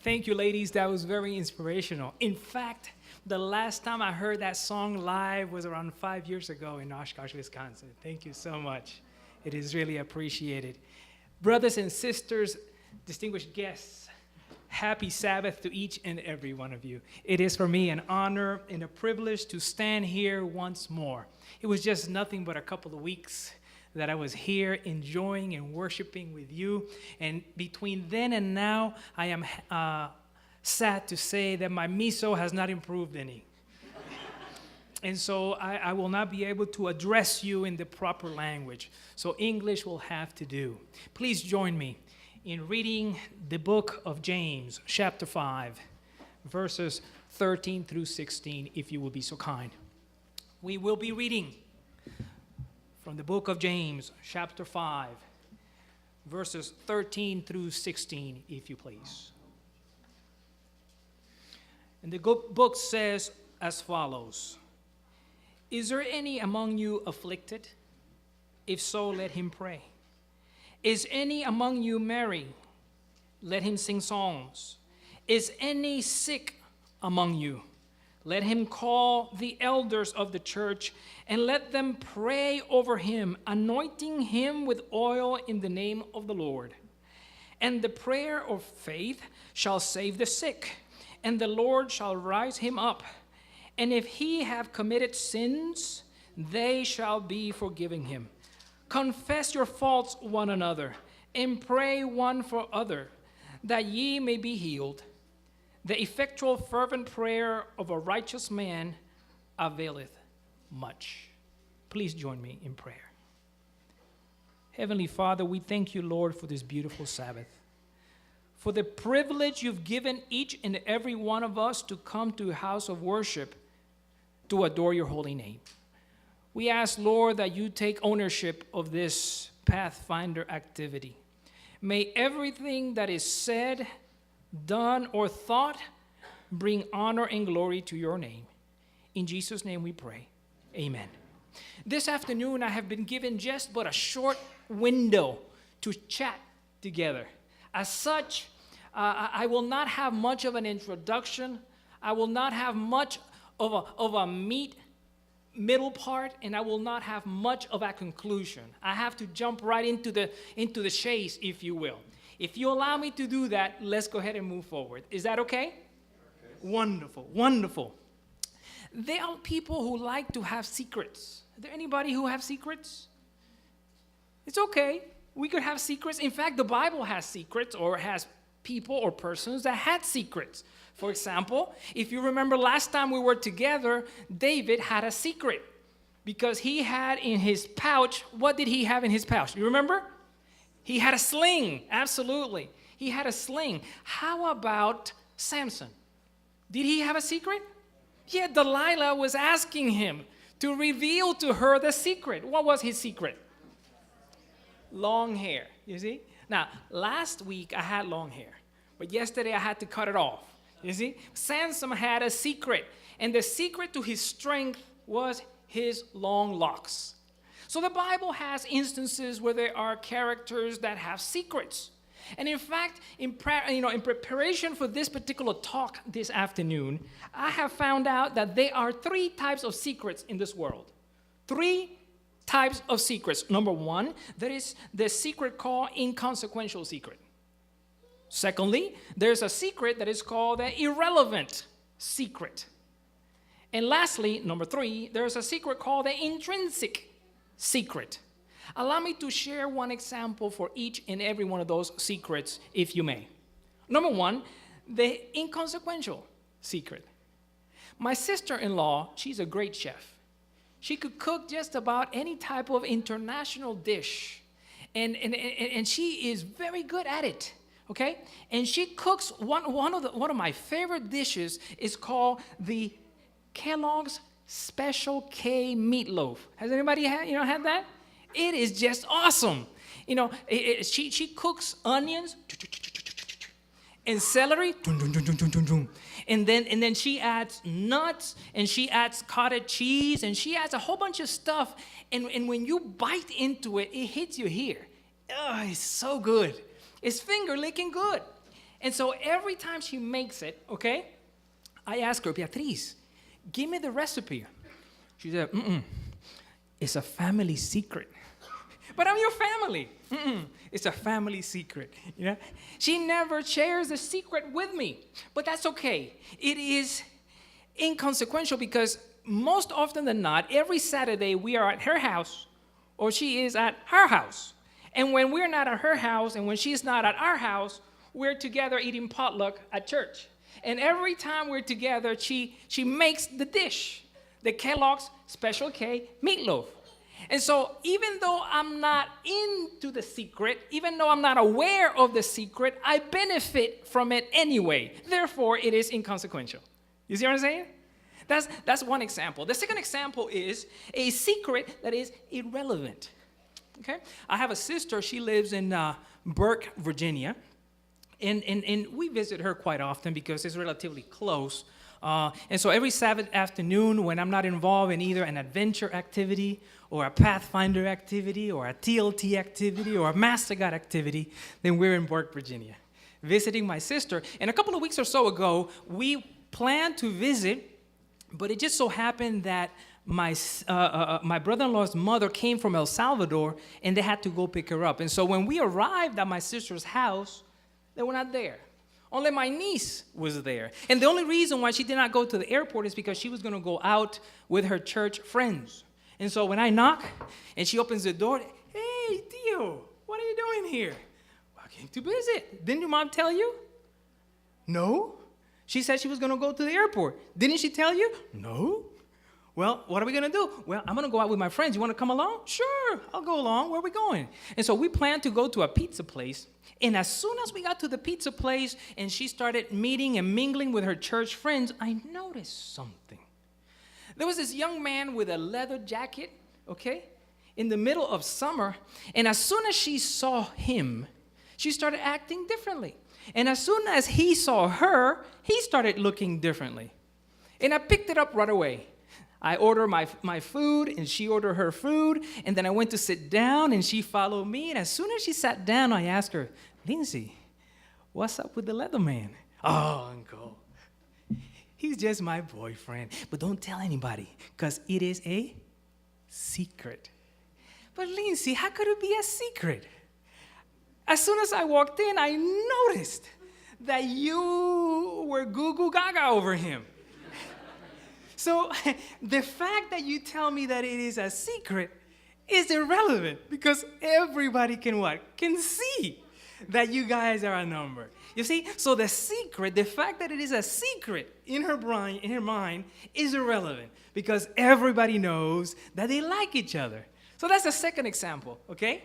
Thank you, ladies. That was very inspirational. In fact, the last time I heard that song live was around 5 years ago in Oshkosh, Wisconsin. Thank you so much. It is really appreciated. Brothers and sisters, distinguished guests, happy Sabbath to each and every one of you. It is for me an honor and a privilege to stand here once more. It was just nothing but a couple of weeks that I was here enjoying and worshiping with you. And between then and now, I am sad to say that my miso has not improved any. And so I will not be able to address you in the proper language. So English will have to do. Please join me in reading the book of James, chapter 5, verses 13 through 16, if you will be so kind. We will be reading from the book of James, chapter 5, verses 13 through 16, if you please. And the book says as follows: Is there any among you afflicted? If so, let him pray. Is any among you merry? Let him sing psalms. Is any sick among you? Let him call the elders of the church, and let them pray over him, anointing him with oil in the name of the Lord. And the prayer of faith shall save the sick, and the Lord shall rise him up. And if he have committed sins, they shall be forgiven him. Confess your faults one another, and pray one for other, that ye may be healed. The effectual fervent prayer of a righteous man availeth much. Please join me in prayer. Heavenly Father, we thank you, Lord, for this beautiful Sabbath, for the privilege you've given each and every one of us to come to a house of worship to adore your holy name. We ask, Lord, that you take ownership of this Pathfinder activity. May everything that is said, done, or thought bring honor and glory to your name. In Jesus' name we pray. Amen. This afternoon, I have been given just but a short window to chat together. As such, I will not have much of an introduction. I will not have much of a middle part, and I will not have much of a conclusion. I have to jump right into the chase, if you will. If you allow me to do that, let's go ahead and move forward. Is that okay? Okay. Wonderful, wonderful. There are people who like to have secrets. Is there anybody who have secrets? It's okay. We could have secrets. In fact, the Bible has secrets, or has people or persons that had secrets. For example, if you remember last time we were together, David had a secret because he had in his pouch, what did he have in his pouch? You remember? He had a sling. Absolutely. He had a sling. How about Samson? Did he have a secret? Yeah, Delilah was asking him to reveal to her the secret. What was his secret? Long hair, you see? Now, last week I had long hair, but yesterday I had to cut it off, you see? Samson had a secret, and the secret to his strength was his long locks. So the Bible has instances where there are characters that have secrets. And in fact, in preparation for this particular talk this afternoon, I have found out that there are 3 types of secrets in this world. 3 types of secrets. Number 1, there is the secret called inconsequential secret. Secondly, there's a secret that is called the irrelevant secret. And lastly, number 3, there's a secret called the intrinsic secret. Allow me to share one example for each and every one of those secrets, if you may. Number 1, the inconsequential secret. My sister-in-law, she's a great chef. She could cook just about any type of international dish, and she is very good at it. Okay, and she cooks one of my favorite dishes is called the Kellogg's Special K meatloaf. Has anybody had that? It is just awesome. She cooks onions and celery, and then she adds nuts, and she adds cottage cheese, and she adds a whole bunch of stuff. And when you bite into it, it hits you here. Oh, it's so good. It's finger licking good. And so every time she makes it, okay, I ask her, Beatriz, give me the recipe. She said, it's a family secret. But I'm your family. It's a family secret. You know? She never shares the secret with me. But that's okay. It is inconsequential because most often than not, every Saturday we are at her house or she is at her house. And when we're not at her house and when she's not at our house, we're together eating potluck at church. And every time we're together, she makes the dish, the Kellogg's Special K meatloaf. And so even though I'm not into the secret, even though I'm not aware of the secret, I benefit from it anyway. Therefore, it is inconsequential. You see what I'm saying? That's one example. The second example is a secret that is irrelevant. Okay? I have a sister. She lives in Burke, Virginia. And we visit her quite often because it's relatively close. And so every Sabbath afternoon when I'm not involved in either an adventure activity or a Pathfinder activity or a TLT activity or a Master God activity, then we're in Burke, Virginia, visiting my sister. And a couple of weeks or so ago, we planned to visit, but it just so happened that my brother-in-law's mother came from El Salvador, and they had to go pick her up. And so when we arrived at my sister's house, they were not there. Only my niece was there. And the only reason why she did not go to the airport is because she was going to go out with her church friends. And so when I knock and she opens the door, hey, Tio, what are you doing here? Well, I came to visit. Didn't your mom tell you? No. She said she was going to go to the airport. Didn't she tell you? No. Well, what are we going to do? Well, I'm going to go out with my friends. You want to come along? Sure, I'll go along. Where are we going? And so we planned to go to a pizza place. And as soon as we got to the pizza place and she started meeting and mingling with her church friends, I noticed something. There was this young man with a leather jacket, okay, in the middle of summer. And as soon as she saw him, she started acting differently. And as soon as he saw her, he started looking differently. And I picked it up right away. I ordered my food, and she ordered her food, and then I went to sit down, and she followed me, and as soon as she sat down, I asked her, Lindsay, what's up with the leather man? Oh, Uncle, he's just my boyfriend, but don't tell anybody, because it is a secret. But Lindsay, how could it be a secret? As soon as I walked in, I noticed that you were goo-goo gaga over him. So the fact that you tell me that it is a secret is irrelevant because everybody can what? Can see that you guys are a number. You see? So the secret, the fact that it is a secret in her mind is irrelevant because everybody knows that they like each other. So that's the second example, okay?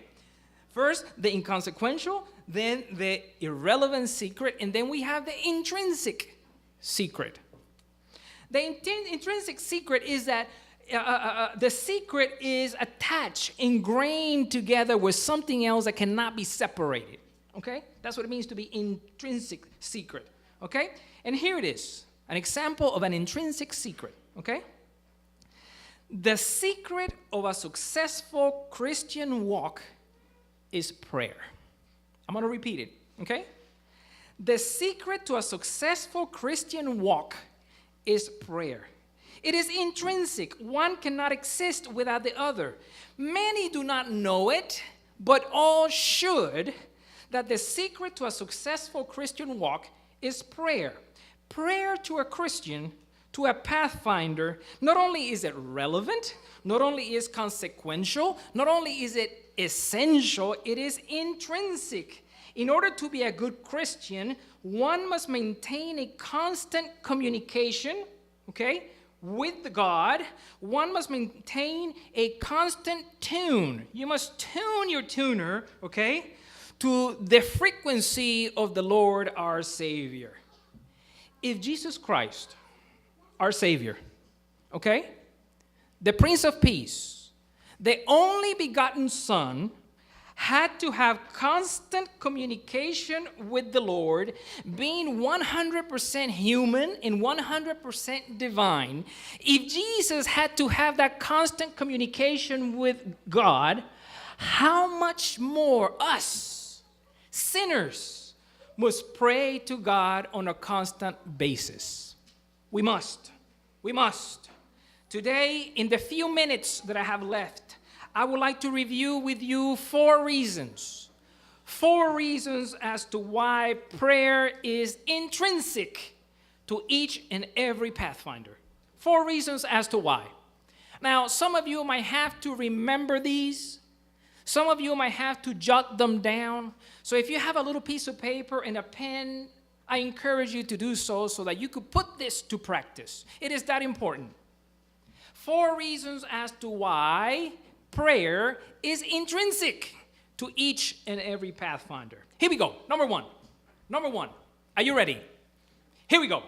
First, the inconsequential, then the irrelevant secret, and then we have the intrinsic secret. The intrinsic secret is that the secret is attached, ingrained together with something else that cannot be separated, okay? That's what it means to be intrinsic secret, okay? And here it is, an example of an intrinsic secret, okay? The secret of a successful Christian walk is prayer. I'm going to repeat it, okay? The secret to a successful Christian walk is prayer. It is intrinsic. One cannot exist without the other. Many do not know it, but all should, that the secret to a successful Christian walk is prayer. Prayer to a Christian, to a Pathfinder, not only is it relevant, not only is consequential, not only is it essential, it is intrinsic. In order to be a good Christian, one must maintain a constant communication, okay, with God. One must maintain a constant tune. You must tune your tuner, okay, to the frequency of the Lord our Savior. If Jesus Christ, our Savior, okay, the Prince of Peace, the only begotten Son, had to have constant communication with the Lord, being 100% human and 100% divine. If Jesus had to have that constant communication with God, how much more us, sinners, must pray to God on a constant basis. We must. We must. Today, in the few minutes that I have left, I would like to review with you 4 reasons. 4 reasons as to why prayer is intrinsic to each and every Pathfinder. 4 reasons as to why. Now, some of you might have to remember these. Some of you might have to jot them down. So if you have a little piece of paper and a pen, I encourage you to do so that you could put this to practice. It is that important. 4 reasons as to why prayer is intrinsic to each and every Pathfinder. Here we go. Number one. Are you ready? Here we go.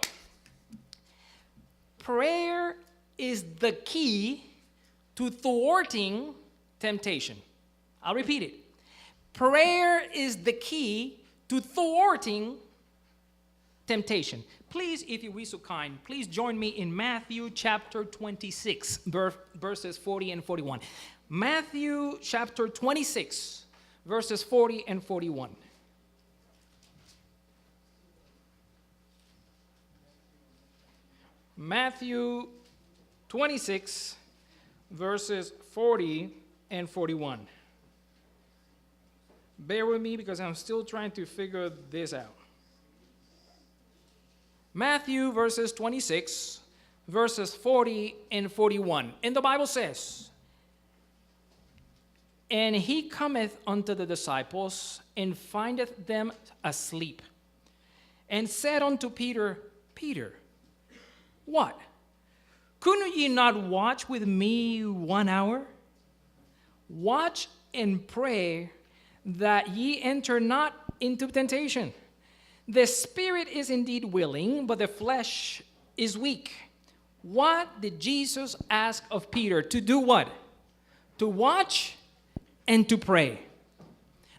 Prayer is the key to thwarting temptation. I'll repeat it. Prayer is the key to thwarting temptation. Please, if you be so kind, please join me in Matthew chapter 26, verses 40 and 41. Matthew chapter 26, verses 40 and 41. Matthew 26, verses 40 and 41. Bear with me because I'm still trying to figure this out. Matthew verses 26, verses 40 and 41. And the Bible says, "And he cometh unto the disciples, and findeth them asleep, and said unto Peter, Peter, what? Could ye not watch with me 1 hour? Watch and pray that ye enter not into temptation. The spirit is indeed willing, but the flesh is weak." What did Jesus ask of Peter? To do what? To watch and to pray.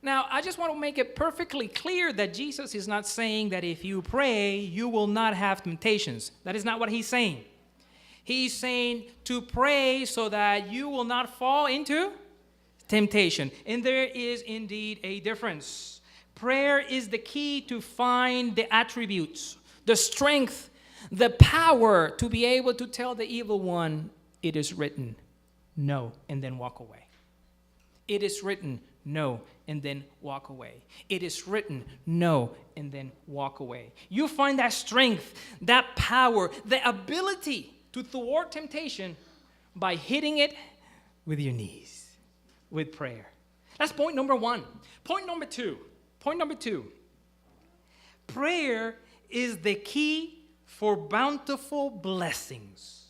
Now, I just want to make it perfectly clear that Jesus is not saying that if you pray, you will not have temptations. That is not what he's saying. He's saying to pray so that you will not fall into temptation. And there is indeed a difference. Prayer is the key to find the attributes, the strength, the power to be able to tell the evil one, "It is written, no," and then walk away. It is written, no, and then walk away. It is written, no, and then walk away. You find that strength, that power, the ability to thwart temptation by hitting it with your knees, with prayer. That's point number 1. Point number 2. Prayer is the key for bountiful blessings.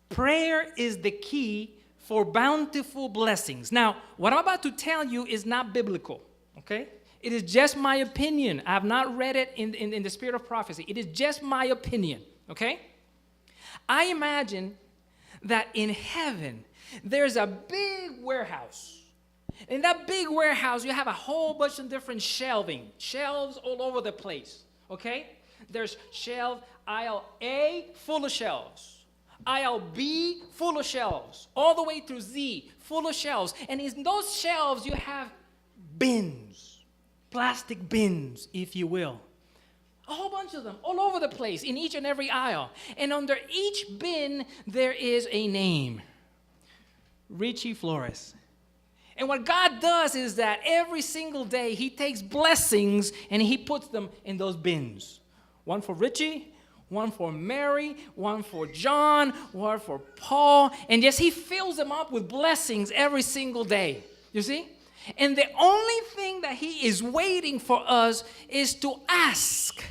Prayer is the key for bountiful blessings. Now, what I'm about to tell you is not biblical, okay? It is just my opinion. I have not read it in the spirit of prophecy. It is just my opinion, okay? I imagine that in heaven, there's a big warehouse. In that big warehouse, you have a whole bunch of different shelves all over the place, okay? There's shelf aisle A, full of shelves. Aisle B, full of shelves. All the way through Z, full of shelves. And in those shelves, you have bins, plastic bins, if you will. A whole bunch of them, all over the place, in each and every aisle. And under each bin, there is a name. Richy Flores. And what God does is that every single day, he takes blessings and he puts them in those bins. One for Richy, one for Mary, one for John, one for Paul. And yes, he fills them up with blessings every single day. You see? And the only thing that he is waiting for us is to ask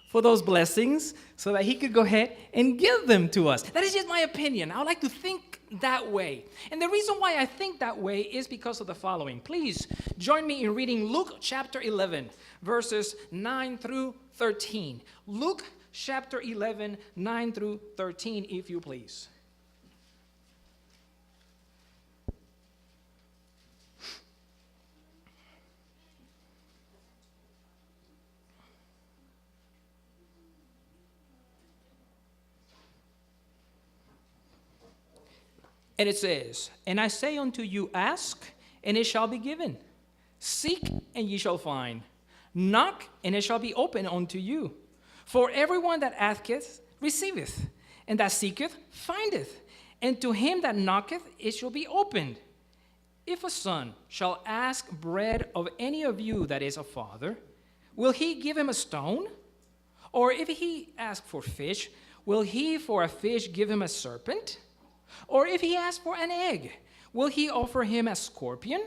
for those blessings so that he could go ahead and give them to us. That is just my opinion. I would like to think that way. And the reason why I think that way is because of the following. Please join me in reading Luke chapter 11, verses 9 through 13. Luke chapter 11, 9 through 13, if you please. And it says, "And I say unto you, ask, and it shall be given. Seek, and ye shall find. Knock, and it shall be opened unto you. For everyone that asketh, receiveth, and that seeketh, findeth. And to him that knocketh, it shall be opened. If a son shall ask bread of any of you that is a father, will he give him a stone? Or if he ask for fish, will he for a fish give him a serpent? Or if he ask for an egg, will he offer him a scorpion?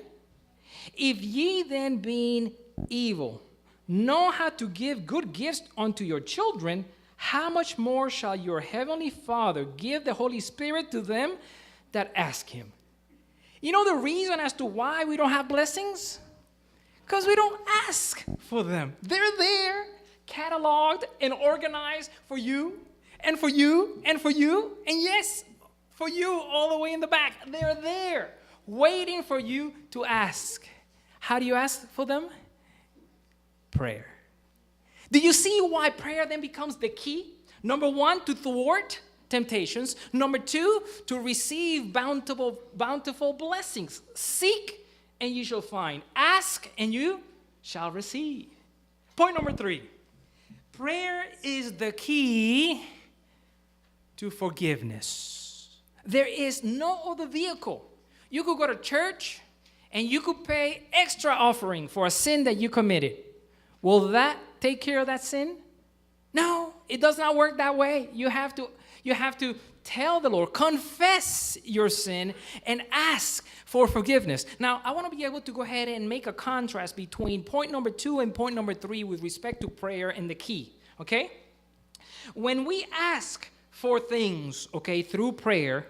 If ye then, being evil, know how to give good gifts unto your children, how much more shall your heavenly Father give the Holy Spirit to them that ask him? You know the reason as to why we don't have blessings? Because we don't ask for them. They're there, cataloged and organized for you, and for you, and for you, and yes, for you all the way in the back. They're there, waiting for you to ask. How do you ask for them? Prayer. Do you see why prayer then becomes the key? Number one, to thwart temptations. Number two, to receive bountiful blessings. Seek, and you shall find. Ask, and you shall receive. Point number three, prayer is the key to forgiveness. There is no other vehicle. You could go to church, and you could pay extra offering for a sin that you committed. Will that take care of that sin? No, it does not work that way. You have to tell the Lord, confess your sin, and ask for forgiveness. Now, I want to be able to go ahead and make a contrast between point number 2 and point number 3 with respect to prayer and the key, okay? When we ask for things, okay, through prayer,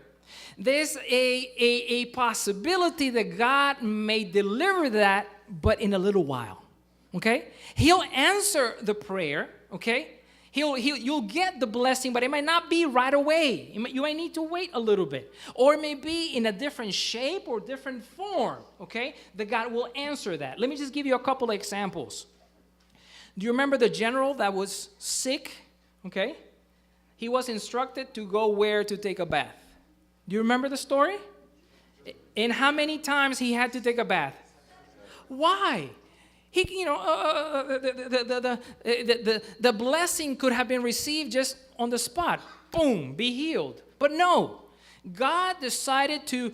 there's a possibility that God may deliver that, but in a little while, okay? He'll answer the prayer, okay? You'll get the blessing, but it might not be right away. You might need to wait a little bit. Or it may be in a different shape or different form, okay? That God will answer that. Let me just give you a couple of examples. Do you remember the general that was sick, okay? He was instructed to go where to take a bath. Do you remember the story? And how many times he had to take a bath? Why? The blessing could have been received just on the spot. Boom, be healed. But no, God decided to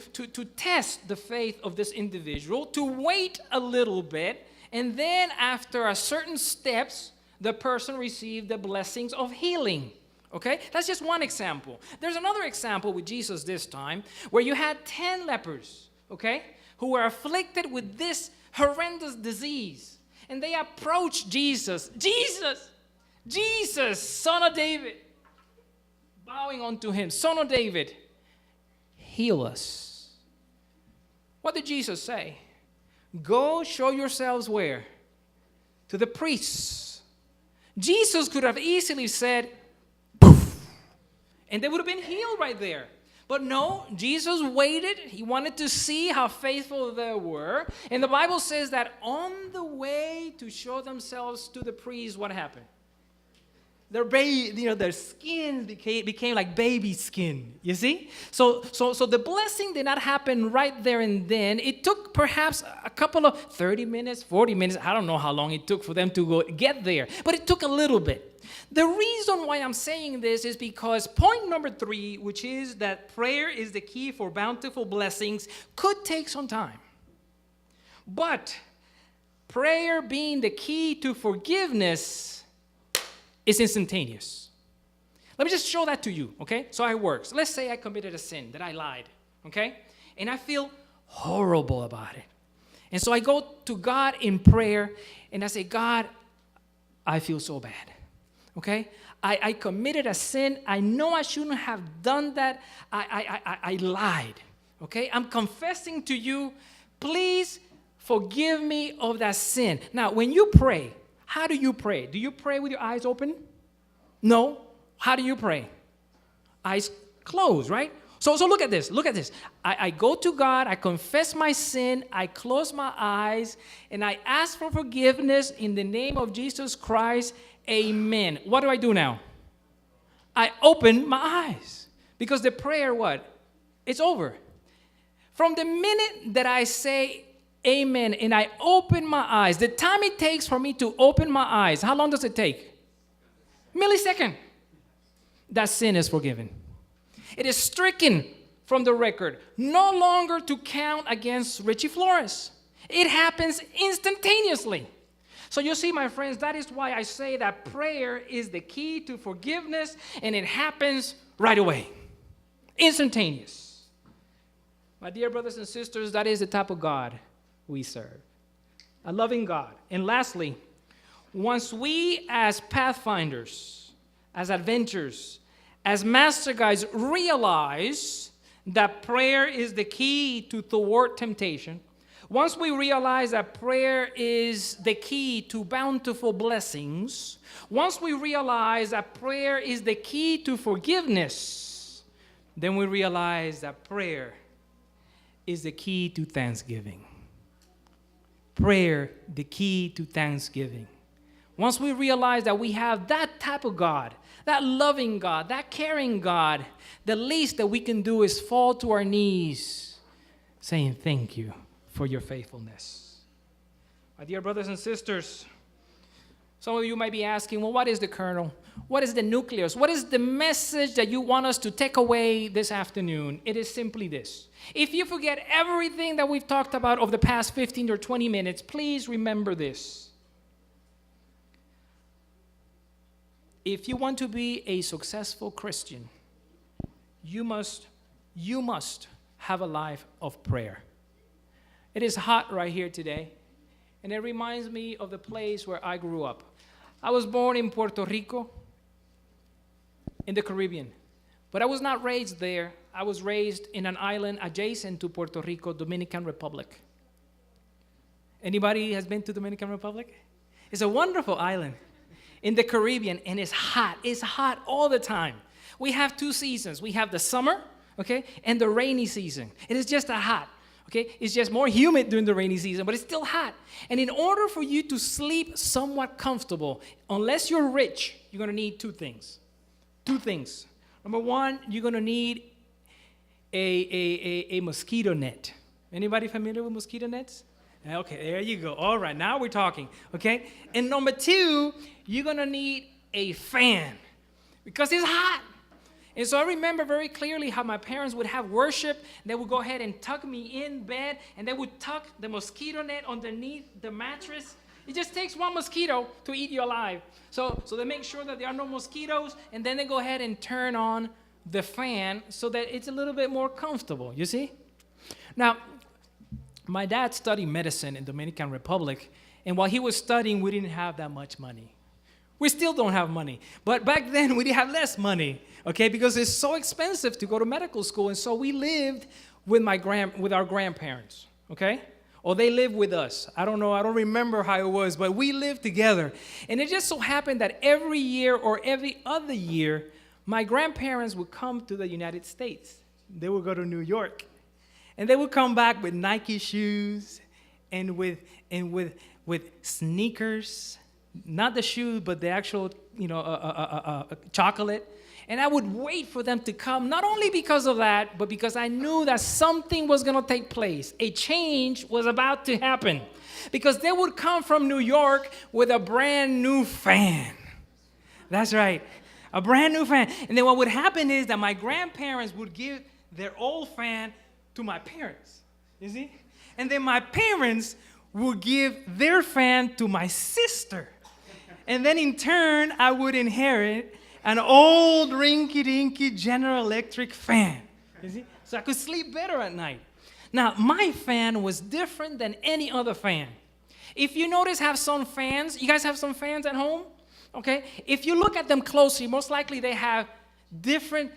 test the faith of this individual, to wait a little bit, and then after a certain steps, the person received the blessings of healing. Okay, that's just one example. There's another example with Jesus this time, where you had 10 lepers, okay, who were afflicted with this horrendous disease. And they approached Jesus, Jesus, Son of David, bowing unto him, Son of David, heal us. What did Jesus say? Go show yourselves where? To the priests. Jesus could have easily said, poof, and they would have been healed right there. But no, Jesus waited. He wanted to see how faithful they were. And the Bible says that on the way to show themselves to the priests, what happened? Their skin became like baby skin, you see? So the blessing did not happen right there and then. It took perhaps a couple of 30 minutes, 40 minutes. I don't know how long it took for them to get there. But it took a little bit. The reason why I'm saying this is because point number 3, which is that prayer is the key for bountiful blessings, could take some time. But prayer being the key to forgiveness is instantaneous. Let me just show that to you, okay? So how it works. Let's say I committed a sin, that I lied, okay? And I feel horrible about it. And so I go to God in prayer, and I say, God, I feel so bad. Okay, I committed a sin. I know I shouldn't have done that. I lied. Okay, I'm confessing to you. Please forgive me of that sin. Now, when you pray, how do you pray? Do you pray with your eyes open? No. How do you pray? Eyes closed, right? So look at this. Look at this. I go to God. I confess my sin. I close my eyes, and I ask for forgiveness in the name of Jesus Christ. Amen. What do I do now? I open my eyes. Because the prayer, what? It's over. From the minute that I say Amen. And I open my eyes. The time it takes for me to open my eyes, how long does it take? Millisecond. That sin is forgiven. It is stricken from the record, no longer to count against Richy Flores. It happens instantaneously. So you see, my friends, that is why I say that prayer is the key to forgiveness, and it happens right away. Instantaneous. My dear brothers and sisters, that is the type of God we serve. A loving God. And lastly, once we as pathfinders, as adventurers, as master guides realize that prayer is the key to thwart temptation, once we realize that prayer is the key to bountiful blessings, once we realize that prayer is the key to forgiveness, then we realize that prayer is the key to thanksgiving. Prayer, the key to thanksgiving. Once we realize that we have that type of God, that loving God, that caring God, the least that we can do is fall to our knees saying thank you for your faithfulness. My dear brothers and sisters, some of you might be asking, well, what is the kernel? What is the nucleus? What is the message that you want us to take away this afternoon? It is simply this. If you forget everything that we've talked about over the past 15 or 20 minutes, please remember this. If you want to be a successful Christian, you must have a life of prayer. It is hot right here today, and it reminds me of the place where I grew up. I was born in Puerto Rico, in the Caribbean, but I was not raised there. I was raised in an island adjacent to Puerto Rico, Dominican Republic. Anybody has been to Dominican Republic? It's a wonderful island in the Caribbean, and it's hot. It's hot all the time. We have two seasons. We have the summer, okay, and the rainy season. It is just a hot. Okay, it's just more humid during the rainy season, but it's still hot. And in order for you to sleep somewhat comfortable, unless you're rich, you're going to need two things. Two things. Number one, you're going to need a mosquito net. Anybody familiar with mosquito nets? Okay, there you go. All right, now we're talking. Okay, and number two, you're going to need a fan because it's hot. And so I remember very clearly how my parents would have worship. They would go ahead and tuck me in bed, and they would tuck the mosquito net underneath the mattress. It just takes one mosquito to eat you alive. So they make sure that there are no mosquitoes, and then they go ahead and turn on the fan so that it's a little bit more comfortable, you see? Now, my dad studied medicine in Dominican Republic, and while he was studying, we didn't have that much money. We still don't have money. But back then, we did have less money, okay, because it's so expensive to go to medical school. And so we lived with our grandparents, okay? Or they lived with us. I don't know. I don't remember how it was, but we lived together. And it just so happened that every year or every other year, my grandparents would come to the United States. They would go to New York. And they would come back with Nike shoes and with sneakers. Not the shoe, but the actual, chocolate. And I would wait for them to come, not only because of that, but because I knew that something was going to take place. A change was about to happen. Because they would come from New York with a brand new fan. That's right, a brand new fan. And then what would happen is that my grandparents would give their old fan to my parents, you see? And then my parents would give their fan to my sister. And then in turn, I would inherit an old rinky-dinky General Electric fan, you see? So I could sleep better at night. Now, my fan was different than any other fan. If you notice, have some fans, you guys have some fans at home? Okay? If you look at them closely, most likely they have different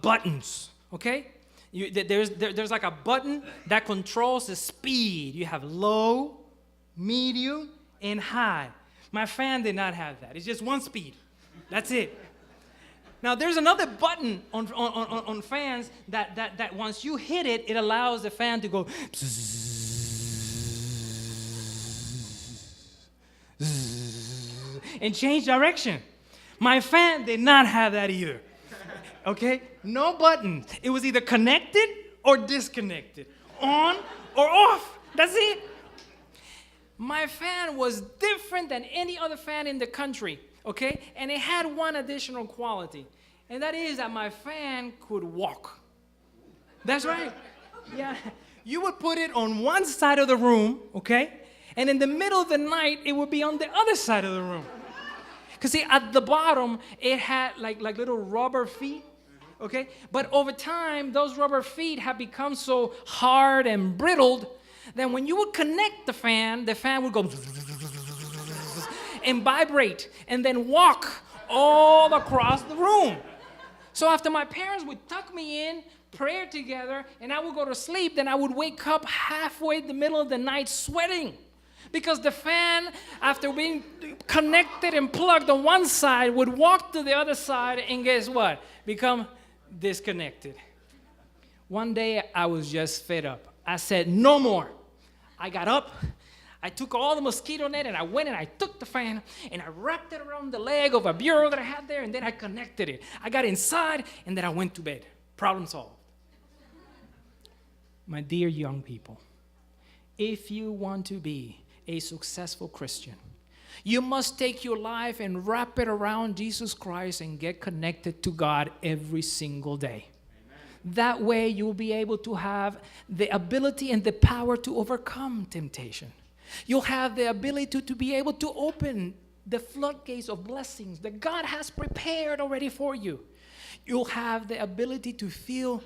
buttons, okay? There's like a button that controls the speed. You have low, medium, and high. My fan did not have that. It's just one speed. That's it. Now, there's another button on fans that once you hit it, it allows the fan to go and change direction. My fan did not have that either. Okay? No button. It was either connected or disconnected, on or off. That's it. My fan was different than any other fan in the country, okay? And it had one additional quality, and that is that my fan could walk. That's right. Yeah. You would put it on one side of the room, okay? And in the middle of the night, it would be on the other side of the room. Because see, at the bottom, it had like little rubber feet, okay? But over time, those rubber feet have become so hard and brittled that when you would connect the fan would go and vibrate and then walk all across the room. So after my parents would tuck me in, pray together, and I would go to sleep, then I would wake up halfway in the middle of the night sweating. Because the fan, after being connected and plugged on one side, would walk to the other side and guess what? Become disconnected. One day, I was just fed up. I said, no more. I got up, I took all the mosquito net, and I went and I took the fan, and I wrapped it around the leg of a bureau that I had there, and then I connected it. I got inside, and then I went to bed. Problem solved. My dear young people, if you want to be a successful Christian, you must take your life and wrap it around Jesus Christ and get connected to God every single day. That way you'll be able to have the ability and the power to overcome temptation. You'll have the ability to be able to open the floodgates of blessings that God has prepared already for you. You'll have the ability to feel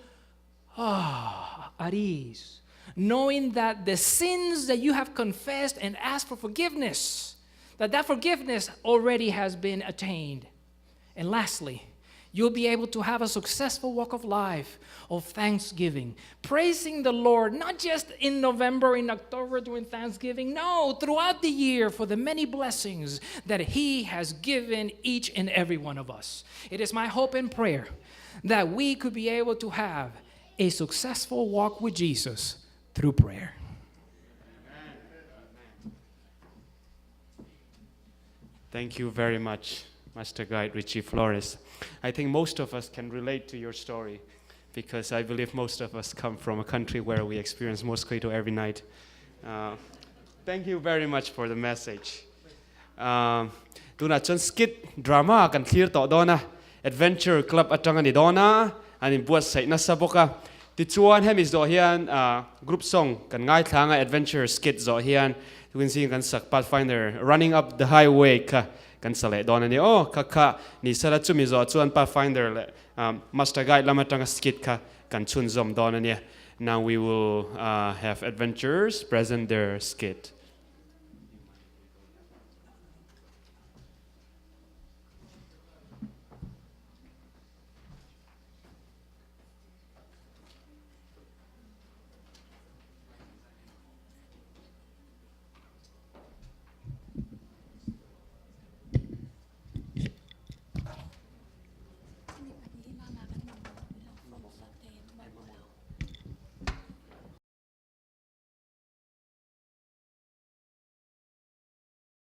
at ease, knowing that the sins that you have confessed and asked for forgiveness, that forgiveness already has been attained. And lastly, you'll be able to have a successful walk of life of thanksgiving, praising the Lord, not just in November, in October during Thanksgiving, no, throughout the year for the many blessings that He has given each and every one of us. It is my hope and prayer that we could be able to have a successful walk with Jesus through prayer. Thank you very much, Master Guide Richy Flores. I think most of us can relate to your story because I believe most of us come from a country where we experience mosquito every night. Thank you very much for the message. Do not just skit drama kan clear to dona adventure club atang ani dona ani buat sai na saboka ti chuan hemis do hian group song kan ngai thanga adventure skit zo hian you can see kan sak Pathfinder running up the highway ka kan sale dona ni oh kaka ni sala chumi zo chuan Pathfinder le Master Guide lamatanga skit ka kan chun zom dona ni. Now we will have adventurers present their skit.